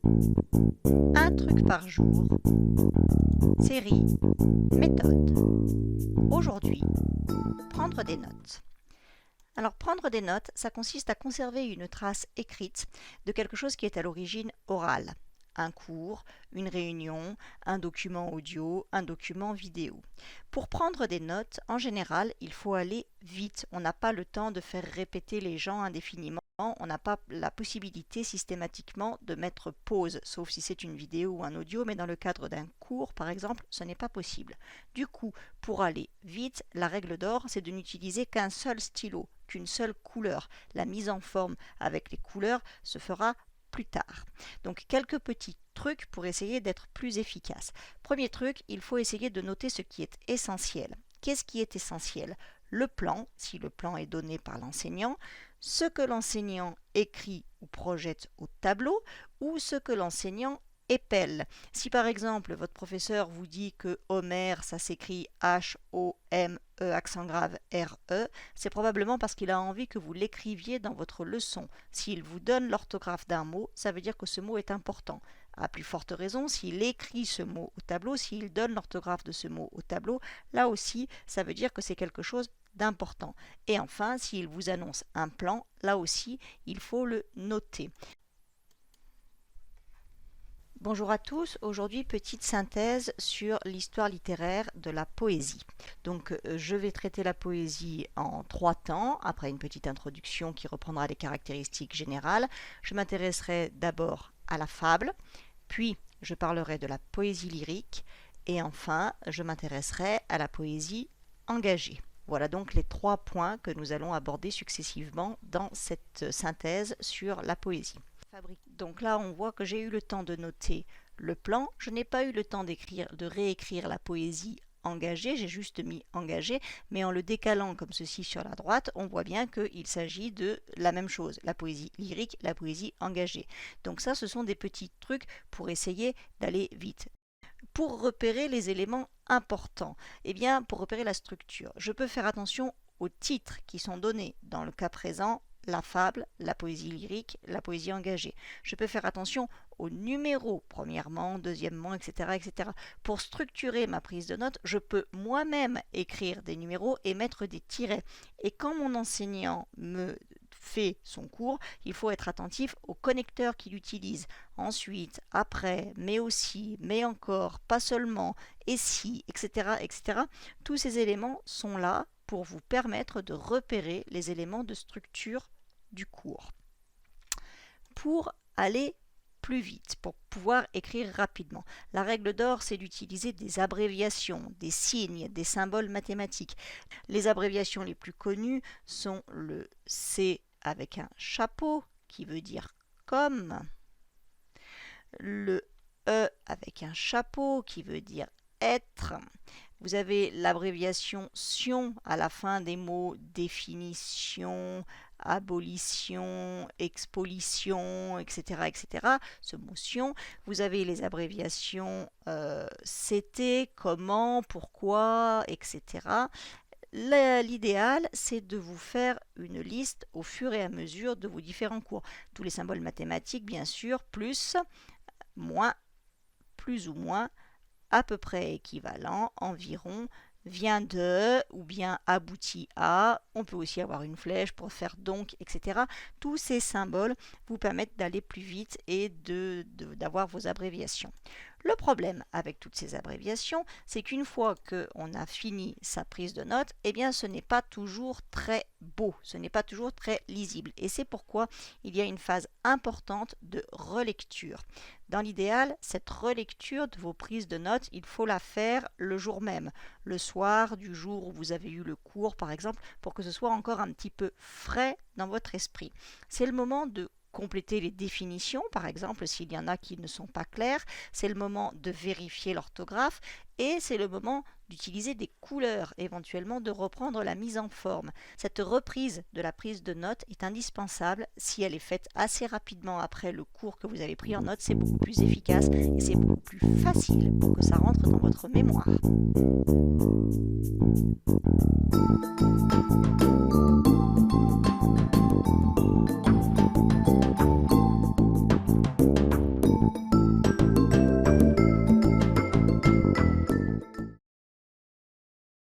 Un truc par jour, série, méthode. Aujourd'hui, prendre des notes. Alors prendre des notes, ça consiste à conserver une trace écrite de quelque chose qui est à l'origine oral. Un cours, une réunion, un document audio, un document vidéo. Pour prendre des notes, en général, il faut aller vite. On n'a pas le temps de faire répéter les gens indéfiniment. On n'a pas la possibilité systématiquement de mettre pause, sauf si c'est une vidéo ou un audio, mais dans le cadre d'un cours, par exemple, ce n'est pas possible. Du coup, pour aller vite, la règle d'or, c'est de n'utiliser qu'un seul stylo, qu'une seule couleur. La mise en forme avec les couleurs se fera plus tard. Donc quelques petits trucs pour essayer d'être plus efficace. Premier truc, il faut essayer de noter ce qui est essentiel. Qu'est-ce qui est essentiel? Le plan, si le plan est donné par l'enseignant, ce que l'enseignant écrit ou projette au tableau, ou ce que l'enseignant épelle. Si par exemple votre professeur vous dit que Homer ça s'écrit H-O-M-E accent grave R-E, c'est probablement parce qu'il a envie que vous l'écriviez dans votre leçon. S'il vous donne l'orthographe d'un mot, ça veut dire que ce mot est important. À plus forte raison, s'il écrit ce mot au tableau, s'il donne l'orthographe de ce mot au tableau, là aussi, ça veut dire que c'est quelque chose d'important. Et enfin, s'il vous annonce un plan, là aussi, il faut le noter. Bonjour à tous, aujourd'hui petite synthèse sur l'histoire littéraire de la poésie. Donc je vais traiter la poésie en 3 temps, après une petite introduction qui reprendra les caractéristiques générales. Je m'intéresserai d'abord à la fable, puis je parlerai de la poésie lyrique, et enfin je m'intéresserai à la poésie engagée. Voilà donc les 3 points que nous allons aborder successivement dans cette synthèse sur la poésie. Donc là, on voit que j'ai eu le temps de noter le plan. Je n'ai pas eu le temps de réécrire la poésie engagée, j'ai juste mis engagée, mais en le décalant comme ceci sur la droite, on voit bien qu'il s'agit de la même chose, la poésie lyrique, la poésie engagée. Donc ça, ce sont des petits trucs pour essayer d'aller vite. Pour repérer les éléments importants, eh bien, pour repérer la structure, je peux faire attention aux titres qui sont donnés. Dans le cas présent, la fable, la poésie lyrique, la poésie engagée. Je peux faire attention aux numéros, premièrement, deuxièmement, etc., etc. Pour structurer ma prise de notes, je peux moi-même écrire des numéros et mettre des tirets. Et quand mon enseignant me fait son cours, il faut être attentif aux connecteurs qu'il utilise. Ensuite, après, mais aussi, mais encore, pas seulement, et si, etc., etc. Tous ces éléments sont là pour vous permettre de repérer les éléments de structure du cours. Pour aller plus vite, pour pouvoir écrire rapidement. La règle d'or, c'est d'utiliser des abréviations, des signes, des symboles mathématiques. Les abréviations les plus connues sont le C avec un chapeau, qui veut dire comme, le E avec un chapeau, qui veut dire être. Vous avez l'abréviation SION à la fin des mots définition, abolition, expolition, etc., etc. Ce mot SION. Vous avez les abréviations c'était, comment, pourquoi, etc. L'idéal, c'est de vous faire une liste au fur et à mesure de vos différents cours. Tous les symboles mathématiques, bien sûr, plus, moins, plus ou moins, à peu près équivalent, environ, vient de ou bien aboutit à. On peut aussi avoir une flèche pour faire donc, etc. Tous ces symboles vous permettent d'aller plus vite et d'avoir vos abréviations. Le problème avec toutes ces abréviations, c'est qu'une fois qu'on a fini sa prise de notes, eh bien ce n'est pas toujours très beau, ce n'est pas toujours très lisible. Et c'est pourquoi il y a une phase importante de relecture. Dans l'idéal, cette relecture de vos prises de notes, il faut la faire le jour même, le soir du jour où vous avez eu le cours par exemple, pour que ce soit encore un petit peu frais dans votre esprit. C'est le moment de compléter les définitions, par exemple, s'il y en a qui ne sont pas claires, c'est le moment de vérifier l'orthographe et c'est le moment d'utiliser des couleurs, éventuellement de reprendre la mise en forme. Cette reprise de la prise de notes est indispensable. Si elle est faite assez rapidement après le cours que vous avez pris en notes, c'est beaucoup plus efficace et c'est beaucoup plus facile pour que ça rentre dans votre mémoire.